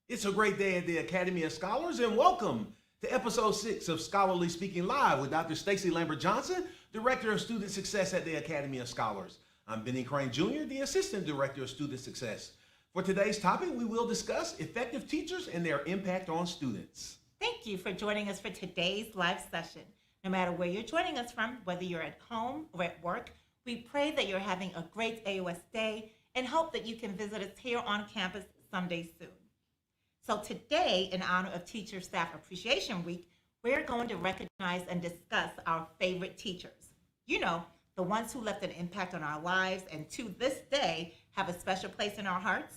It's a great day at the Academy of Scholars, and welcome to episode 6 of Scholarly Speaking Live with Dr. Stacy Lambert Johnson, Director of Student Success at the Academy of Scholars. I'm Benny Crane Jr., the Assistant Director of Student Success. For today's topic, we will discuss effective teachers and their impact on students. Thank you for joining us for today's live session. No matter where you're joining us from, whether you're at home or at work, we pray that you're having a great AOS day and hope that you can visit us here on campus someday soon. So today, in honor of Teacher Staff Appreciation Week, we're going to recognize and discuss our favorite teachers. You know, the ones who left an impact on our lives and to this day have a special place in our hearts.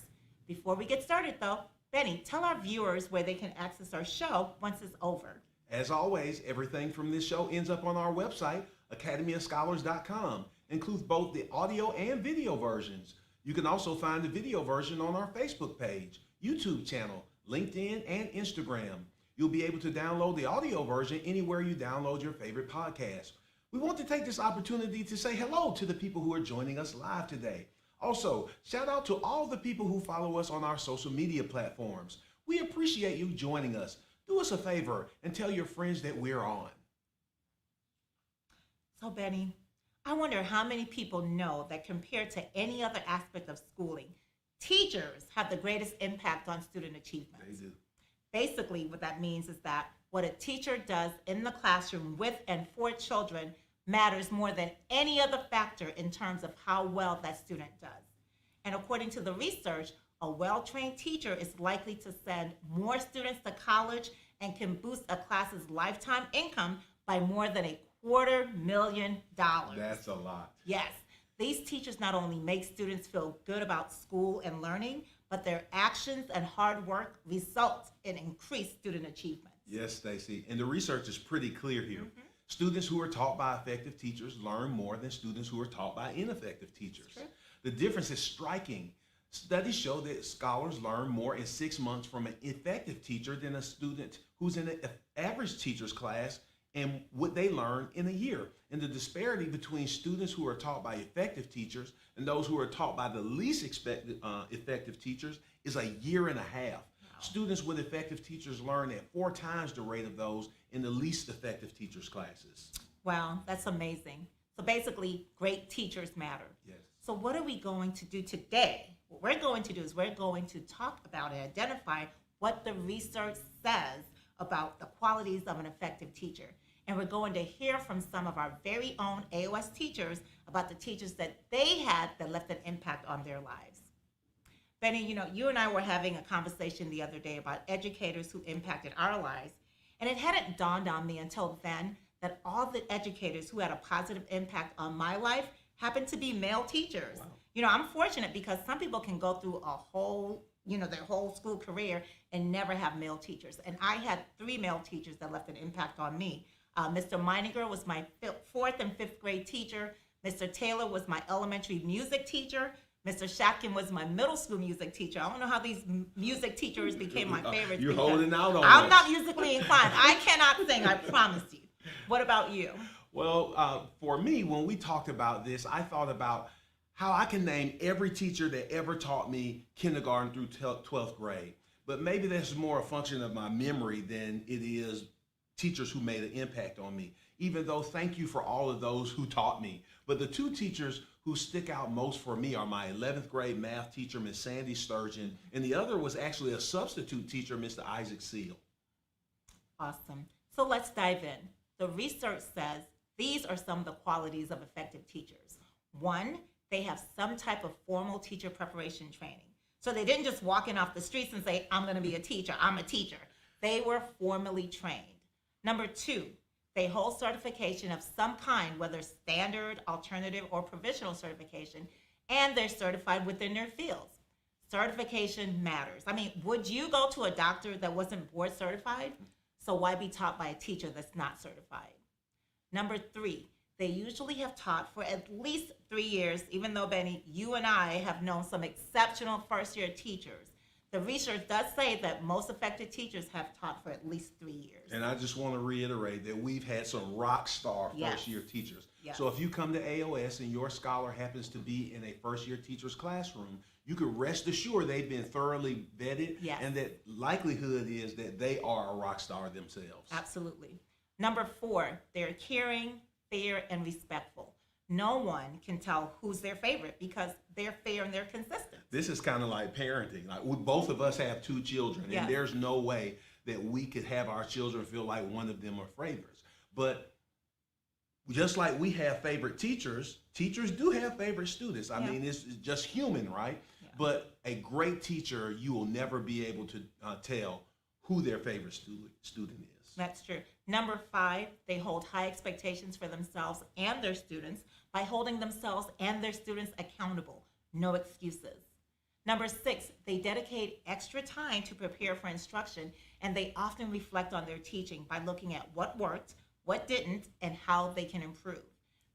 Before we get started though, Benny, tell our viewers where they can access our show once it's over. As always, everything from this show ends up on our website, academyofscholars.com. Includes both the audio and video versions. You can also find the video version on our Facebook page, YouTube channel, LinkedIn, and Instagram. You'll be able to download the audio version anywhere you download your favorite podcast. We want to take this opportunity to say hello to the people who are joining us live today. Also, shout out to all the people who follow us on our social media platforms. We appreciate you joining us. Do us a favor and tell your friends that we're on. So Benny, I wonder how many people know that compared to any other aspect of schooling, teachers have the greatest impact on student achievement. They do. Basically, what that means is that what a teacher does in the classroom with and for children matters more than any other factor in terms of how well that student does. And according to the research, a well-trained teacher is likely to send more students to college and can boost a class's lifetime income by more than $250,000. That's a lot. Yes. These teachers not only make students feel good about school and learning, but their actions and hard work result in increased student achievement. Yes, Stacy, and the research is pretty clear here. Students who are taught by effective teachers learn more than students who are taught by ineffective teachers. True. The difference is striking. Studies show that scholars learn more in 6 months from an effective teacher than a student who's in an average teacher's class and what they learn in a year. And the disparity between students who are taught by effective teachers and those who are taught by the least effective teachers is a year and a half. Wow. Students with effective teachers learn at 4 times the rate of those in the least effective teachers' classes. Wow, that's amazing. So basically, great teachers matter. Yes. So what are we going to do today? What we're going to do is we're going to talk about and identify what the research says about the qualities of an effective teacher. And we're going to hear from some of our very own AOS teachers about the teachers that they had that left an impact on their lives. Benny, you know, you and I were having a conversation the other day about educators who impacted our lives. And it hadn't dawned on me until then that all the educators who had a positive impact on my life happened to be male teachers. Wow. You know, I'm fortunate because some people can go through a whole, their whole school career and never have male teachers. And I had 3 male teachers that left an impact on me. Mr. Meininger was my 4th and 5th grade teacher. Mr. Taylor was my elementary music teacher. Mr. Shatkin was my middle school music teacher. I don't know how these music teachers became my favorites. You're holding out on I'm us. not musically inclined. I cannot sing, I promise you. What about you? Well, for me, when we talked about this, I thought about how I can name every teacher that ever taught me kindergarten through 12th grade. But maybe that's more a function of my memory than it is teachers who made an impact on me, even though thank you for all of those who taught me. But the 2 teachers who stick out most for me are my 11th grade math teacher, Miss Sandy Sturgeon, and the other was actually a substitute teacher, Mr. Isaac Seal. Awesome. So let's dive in. The research says these are some of the qualities of effective teachers. 1, they have some type of formal teacher preparation training. So they didn't just walk in off the streets and say, I'm going to be a teacher, I'm a teacher. They were formally trained. Number 2, they hold certification of some kind, whether standard, alternative, or provisional certification, and they're certified within their fields. certification matters. I mean, would you go to a doctor that wasn't board certified? So why be taught by a teacher that's not certified? Number 3, they usually have taught for at least 3 years, even though, Benny, you and I have known some exceptional first-year teachers. The research does say that most effective teachers have taught for at least 3 years. And I just want to reiterate that we've had some rock star first-year teachers. Yes. So if you come to AOS and your scholar happens to be in a first-year teacher's classroom, you can rest assured they've been thoroughly vetted, Yes. and that likelihood is that they are a rock star themselves. Absolutely. Number 4, they're caring, fair, and respectful. No one can tell who's their favorite because they're fair and they're consistent. This is kind of like parenting. Like both of us have 2 children, Yes. and there's no way that we could have our children feel like one of them are favorites. But just like we have favorite teachers, teachers do have favorite students. I mean, it's just human, right? Yeah. But a great teacher, you will never be able to tell who their favorite student is. That's true. Number 5, they hold high expectations for themselves and their students by holding themselves and their students accountable. No excuses. Number 6, they dedicate extra time to prepare for instruction, and they often reflect on their teaching by looking at what worked, what didn't, and how they can improve.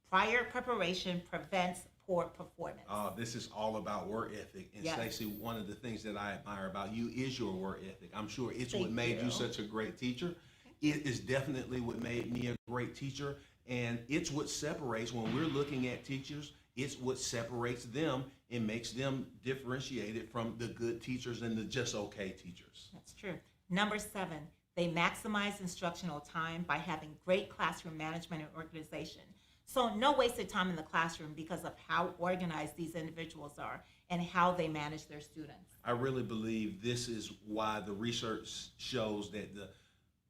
Prior preparation prevents poor performance. This is all about work ethic. And Yes. Stacey, one of the things that I admire about you is your work ethic. I'm sure it's Thank what made you you. such a great teacher. It is definitely what made me a great teacher. And it's what separates, when we're looking at teachers, it's what separates them and makes them differentiated from the good teachers and the just okay teachers. That's true. Number 7, they maximize instructional time by having great classroom management and organization. So no wasted time in the classroom because of how organized these individuals are and how they manage their students. I really believe this is why the research shows that the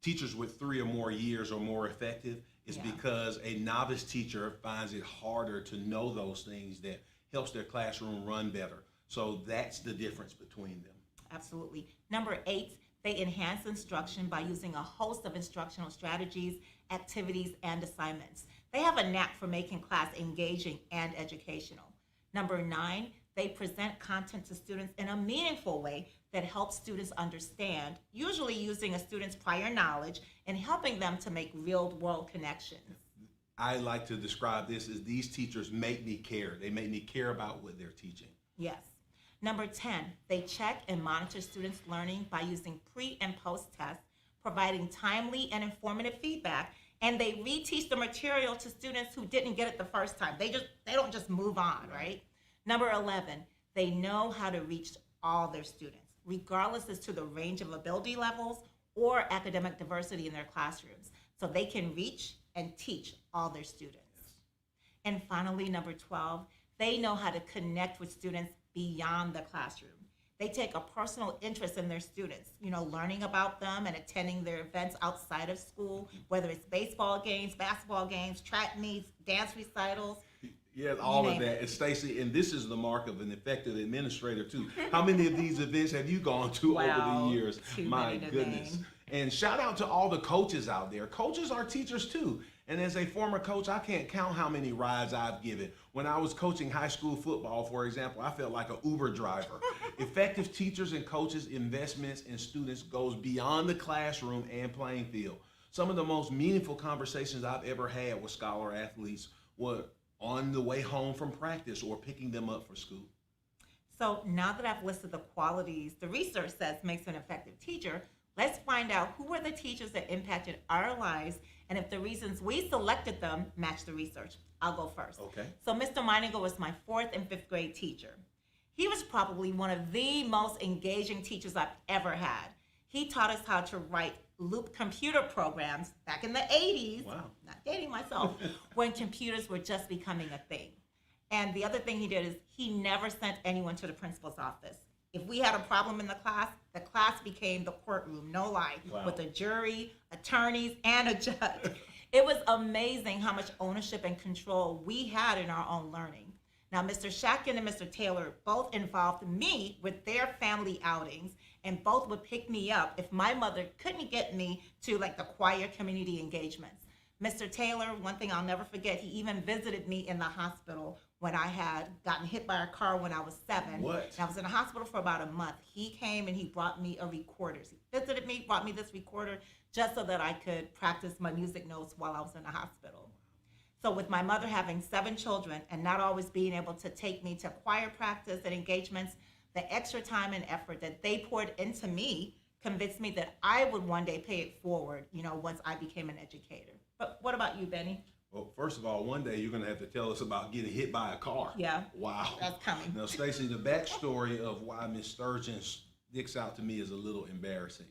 teachers with 3 or more years are more effective, is because a novice teacher finds it harder to know those things that helps their classroom run better. So that's the difference between them. Absolutely. Number 8, they enhance instruction by using a host of instructional strategies, activities, and assignments. They have a knack for making class engaging and educational. Number 9, they present content to students in a meaningful way that helps students understand, usually using a student's prior knowledge and helping them to make real-world connections. I like to describe this as these teachers make me care. They make me care about what they're teaching. Yes. Number 10, they check and monitor students' learning by using pre- and post-tests, providing timely and informative feedback, and they reteach the material to students who didn't get it the first time. They don't just move on, right? Number 11, they know how to reach all their students, regardless as to the range of ability levels or academic diversity in their classrooms. So they can reach and teach all their students. And finally, number 12, they know how to connect with students beyond the classroom. They take a personal interest in their students, learning about them and attending their events outside of school, whether it's baseball games, basketball games, track meets, dance recitals. Yeah, all of that. And Stacey, and this is the mark of an effective administrator too. How many of these events have you gone to over the years? My goodness. And shout out to all the coaches out there. Coaches are teachers too. And as a former coach, I can't count how many rides I've given. When I was coaching high school football, for example, I felt like an Uber driver. Effective teachers and coaches' investments in students goes beyond the classroom and playing field. Some of the most meaningful conversations I've ever had with scholar athletes were on the way home from practice or picking them up for school. So now that I've listed the qualities the research says makes an effective teacher, let's find out who were the teachers that impacted our lives and if the reasons we selected them match the research. I'll go first. Okay. So Mr. Meininger was my 4th and 5th grade teacher. He was probably one of the most engaging teachers I've ever had. He taught us how to write loop computer programs back in the 80s. Wow. Not dating myself, when computers were just becoming a thing. And the other thing he did is he never sent anyone to the principal's office. If we had a problem in the class became the courtroom, no lie, with a jury, attorneys, and a judge. It was amazing how much ownership and control we had in our own learning. Now, Mr. Shatkin and Mr. Taylor both involved me with their family outings, and both would pick me up if my mother couldn't get me to the choir community engagements. Mr. Taylor, one thing I'll never forget, he even visited me in the hospital when I had gotten hit by a car when I was 7. What? And I was in the hospital for about a month. He came and he brought me a recorder. He visited me, brought me this recorder just so that I could practice my music notes while I was in the hospital. So with my mother having 7 children and not always being able to take me to choir practice and engagements, the extra time and effort that they poured into me convinced me that I would one day pay it forward, once I became an educator. But what about you, Benny? Well, first of all, one day you're going to have to tell us about getting hit by a car. Yeah. Wow. That's coming. Now, Stacy, the backstory of why Miss Sturgeon sticks out to me is a little embarrassing.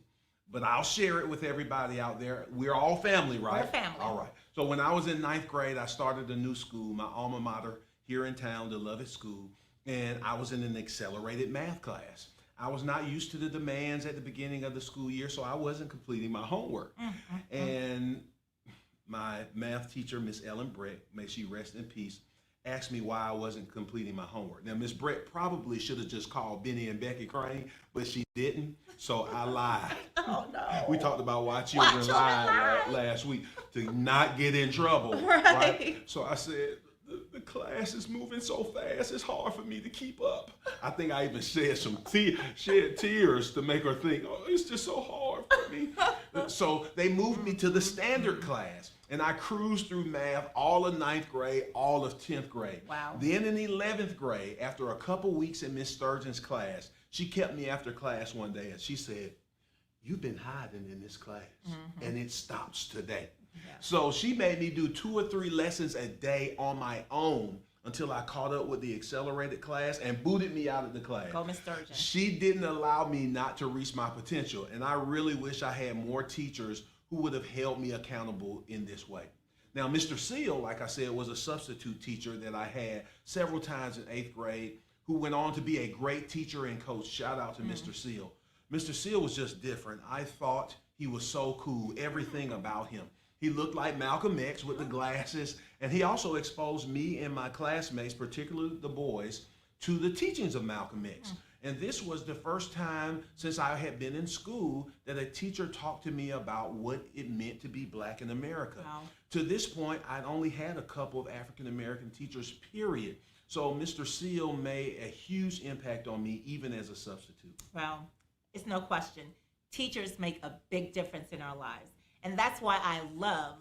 But I'll share it with everybody out there. We're all family, right? We're family. All right. So when I was in 9th grade, I started a new school, my alma mater here in town, the Lovett School, and I was in an accelerated math class. I was not used to the demands at the beginning of the school year, so I wasn't completing my homework. And my math teacher, Miss Ellen Brett, may she rest in peace, asked me why I wasn't completing my homework. Now, Miss Brett probably should have just called Benny and Becky Crane, but she didn't, so I lied. Oh, no. We talked about why children lie last week to not get in trouble. Right? So I said, the class is moving so fast, it's hard for me to keep up. I think I even shed shed tears to make her think, oh, it's just so hard for me. So they moved me to the standard class, and I cruised through math all of 9th grade, all of 10th grade. Wow. Then in 11th grade, after a couple weeks in Miss Sturgeon's class, she kept me after class one day, and she said, you've been hiding in this class, and it stops today. Yeah. So she made me do 2 or 3 lessons a day on my own until I caught up with the accelerated class and booted me out of the class. Go, Miss Sturgeon. She didn't allow me not to reach my potential, and I really wish I had more teachers who would have held me accountable in this way. Now, Mr. Seal, like I said, was a substitute teacher that I had several times in 8th grade, who went on to be a great teacher and coach. Shout out to Mr. Seal. Mr. Seal was just different. I thought he was so cool, everything about him. He looked like Malcolm X with the glasses, and he also exposed me and my classmates, particularly the boys, to the teachings of Malcolm X. And this was the first time since I had been in school that a teacher talked to me about what it meant to be Black in America. Wow. To this point, I'd only had a couple of African American teachers, period. So Mr. Seal made a huge impact on me, even as a substitute. Well, it's no question. Teachers make a big difference in our lives. And that's why I love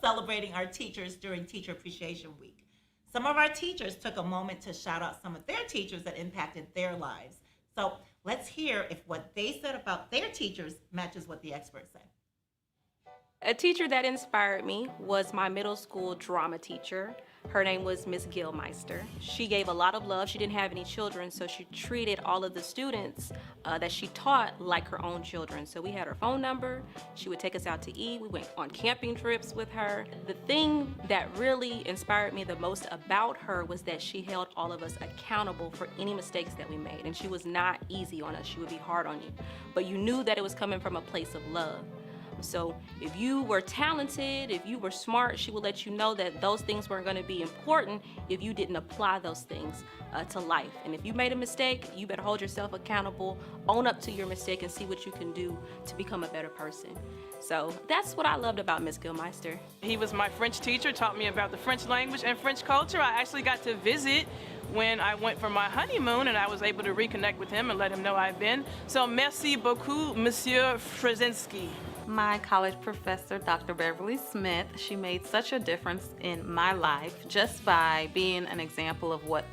celebrating our teachers during Teacher Appreciation Week. Some of our teachers took a moment to shout out some of their teachers that impacted their lives. So let's hear if what they said about their teachers matches what the experts said. A teacher that inspired me was my middle school drama teacher. Her name was Miss Gilmeister. She gave a lot of love. She didn't have any children, so she treated all of the students that she taught like her own children. So we had her phone number. She would take us out to eat. We went on camping trips with her. The thing that really inspired me the most about her was that she held all of us accountable for any mistakes that we made. And she was not easy on us. She would be hard on you. But you knew that it was coming from a place of love. So if you were talented, if you were smart, she would let you know that those things weren't going to be important if you didn't apply those things to life. And if you made a mistake, you better hold yourself accountable, own up to your mistake, and see what you can do to become a better person. So that's what I loved about Miss Gilmeister. He was my French teacher, taught me about the French language and French culture. I actually got to visit when I went for my honeymoon, and I was able to reconnect with him and let him know I've been. So merci beaucoup, Monsieur Frzezinski. My college professor, Dr. Beverly Smith, she made such a difference in my life just by being an example of what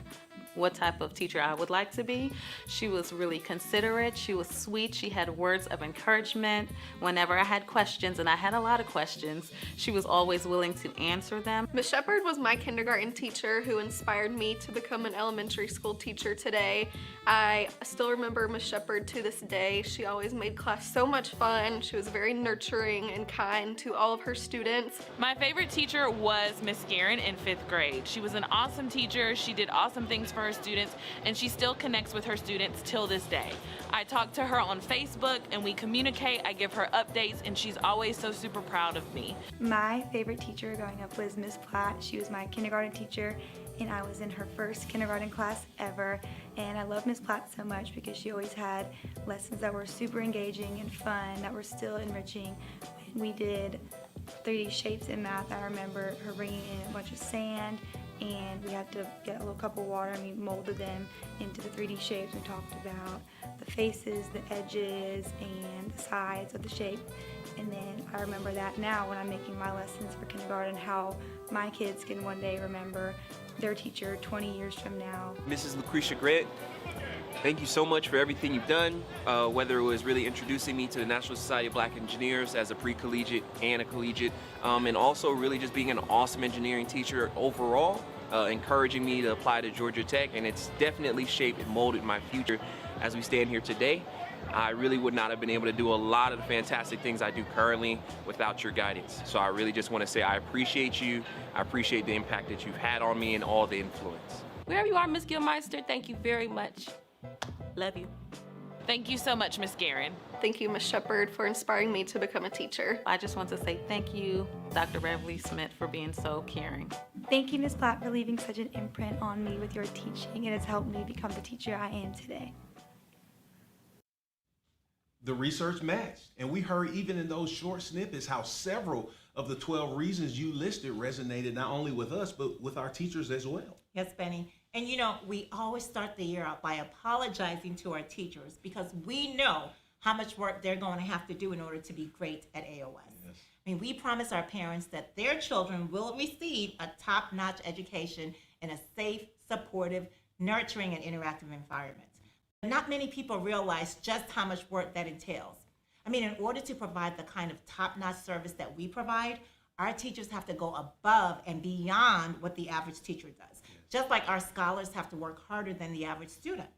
type of teacher I would like to be. She was really considerate, she was sweet, she had words of encouragement. Whenever I had questions, and I had a lot of questions, she was always willing to answer them. Miss Shepard was my kindergarten teacher who inspired me to become an elementary school teacher today. I still remember Miss Shepard to this day. She always made class so much fun. She was very nurturing and kind to all of her students. My favorite teacher was Miss Guerin in 5th grade. She was an awesome teacher. She did awesome things for her students, and she still connects with her students till this day. I talk to her on Facebook and we communicate. I give her updates, and she's always so super proud of me. My favorite teacher growing up was Miss Platt. She was my kindergarten teacher, and I was in her first kindergarten class ever. And I love Miss Platt so much because she always had lessons that were super engaging and fun, that were still enriching. When we did 3D shapes in math. I remember her bringing in a bunch of sand, and we had to get a little cup of water and we molded them into the 3D shapes. We talked about the faces, the edges, and the sides of the shape. And then I remember that now when I'm making my lessons for kindergarten, how my kids can one day remember their teacher 20 years from now. Mrs. Lucretia Grant, thank you so much for everything you've done, whether it was really introducing me to the National Society of Black Engineers as a pre-collegiate and a collegiate, and also really just being an awesome engineering teacher overall, encouraging me to apply to Georgia Tech, and it's definitely shaped and molded my future as we stand here today. I really would not have been able to do a lot of the fantastic things I do currently without your guidance. So I really just want to say I appreciate you. I appreciate the impact that you've had on me and all the influence. Wherever you are, Ms. Gilmeister, thank you very much. Love you. Thank you so much, Miss Guerin. Thank you, Ms. Shepard, for inspiring me to become a teacher. I just want to say thank you, Dr. Beverly Smith, for being so caring. Thank you, Ms. Platt, for leaving such an imprint on me with your teaching. It has helped me become the teacher I am today. The research matched, and we heard even in those short snippets how several of the 12 reasons you listed resonated not only with us, but with our teachers as well. Yes, Benny. And you know, we always start the year out by apologizing to our teachers because we know how much work they're going to have to do in order to be great at AOS. Yes. I mean, we promise our parents that their children will receive a top-notch education in a safe, supportive, nurturing, and interactive environment. Not many people realize just how much work that entails. I mean, in order to provide the kind of top-notch service that we provide, our teachers have to go above and beyond what the average teacher does. Just like our scholars have to work harder than the average student.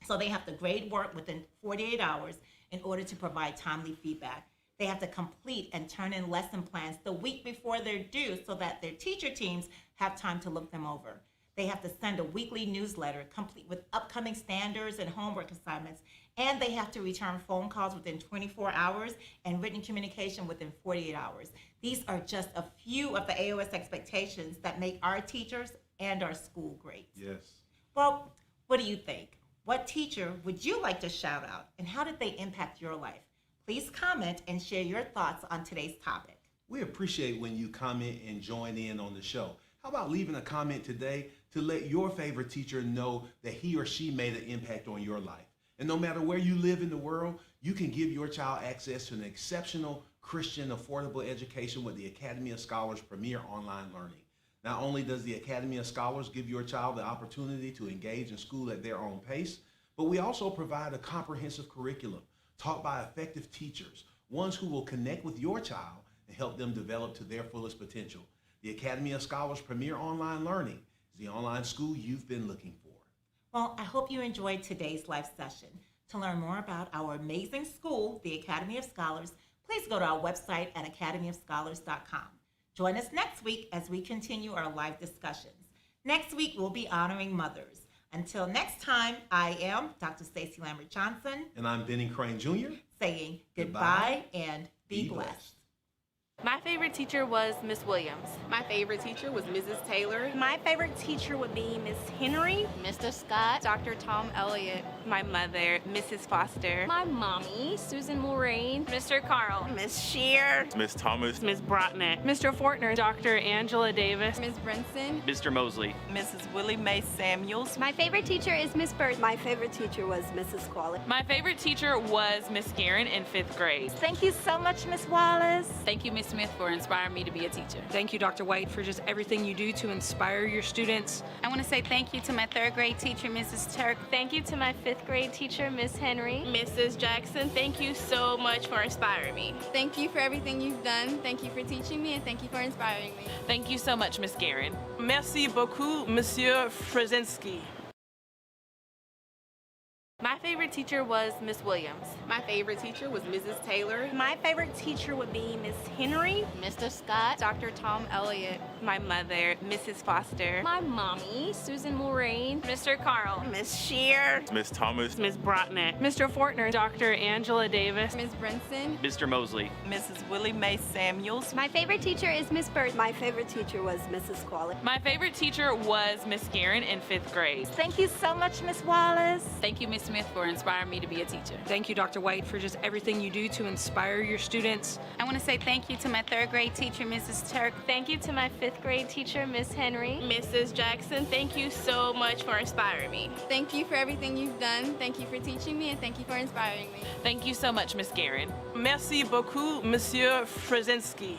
So they have to grade work within 48 hours in order to provide timely feedback. They have to complete and turn in lesson plans the week before they're due so that their teacher teams have time to look them over. They have to send a weekly newsletter complete with upcoming standards and homework assignments, and they have to return phone calls within 24 hours and written communication within 48 hours. These are just a few of the AOS expectations that make our teachers and our school great. Yes. Well, what do you think? What teacher would you like to shout out, and how did they impact your life? Please comment and share your thoughts on today's topic. We appreciate when you comment and join in on the show. How about leaving a comment today to let your favorite teacher know that he or she made an impact on your life? And no matter where you live in the world, you can give your child access to an exceptional Christian affordable education with the Academy of Scholars Premier Online Learning. Not only does the Academy of Scholars give your child the opportunity to engage in school at their own pace, but we also provide a comprehensive curriculum taught by effective teachers, ones who will connect with your child and help them develop to their fullest potential. The Academy of Scholars Premier Online Learning is the online school you've been looking for. Well, I hope you enjoyed today's live session. To learn more about our amazing school, the Academy of Scholars, please go to our website at academyofscholars.com. Join us next week as we continue our live discussions. Next week, we'll be honoring mothers. Until next time, I am Dr. Stacey Lambert Johnson. And I'm Benny Crane Jr. Saying goodbye and be blessed. My favorite teacher was Miss Williams. My favorite teacher was Mrs. Taylor. My favorite teacher would be Miss Henry, Mr. Scott, Dr. Tom Elliott, My mother, Mrs. Foster. my mommy, Susan Mulrain, Mr. Carl. Miss Shear, Miss Thomas, Miss Brotnick, Mr. Fortner, Dr. Angela Davis, Miss Brinson. Mr. Mosley. Mrs. Willie Mae Samuels. My favorite teacher is Miss Bird. My favorite teacher was Mrs. Qualley. My favorite teacher was Miss Guerin in 5th grade. Thank you so much, Miss Wallace. Thank you, Miss Smith, for inspiring me to be a teacher. Thank you, Dr. White, for just everything you do to inspire your students. I want to say thank you to my 3rd grade teacher, Mrs. Turk. Thank you to my 5th grade teacher, Miss Henry. Mrs. Jackson, thank you so much for inspiring me. Thank you for everything you've done. Thank you for teaching me, and thank you for inspiring me. Thank you so much, Miss Guerin. Merci beaucoup, Monsieur Frzezinski. My favorite teacher was Miss Williams. My favorite teacher was Mrs. Taylor. My favorite teacher would be Miss Henry, Mr. Scott, Dr. Tom Elliott, My mother, Mrs. Foster. my mommy, Susan Mulrain, Mr. Carl. Miss Shear, Miss Thomas, Miss Brotnick, Mr. Fortner, Dr. Angela Davis, Miss Brinson. Mr. Mosley. Mrs. Willie Mae Samuels. My favorite teacher is Miss Bird. My favorite teacher was Mrs. Qualley. My favorite teacher was Miss Guerin in 5th grade. Thank you so much, Miss Wallace. Thank you, Miss Smith, for inspiring inspire me to be a teacher. Thank you, Dr. White, for just everything you do to inspire your students. I want to say thank you to my 3rd grade teacher, Mrs. Turk. Thank you to my 5th grade teacher, Miss Henry. Mrs. Jackson, thank you so much for inspiring me. Thank you for everything you've done. Thank you for teaching me, and thank you for inspiring me. Thank you so much, Miss Guerin. Merci beaucoup, Monsieur Frzezinski.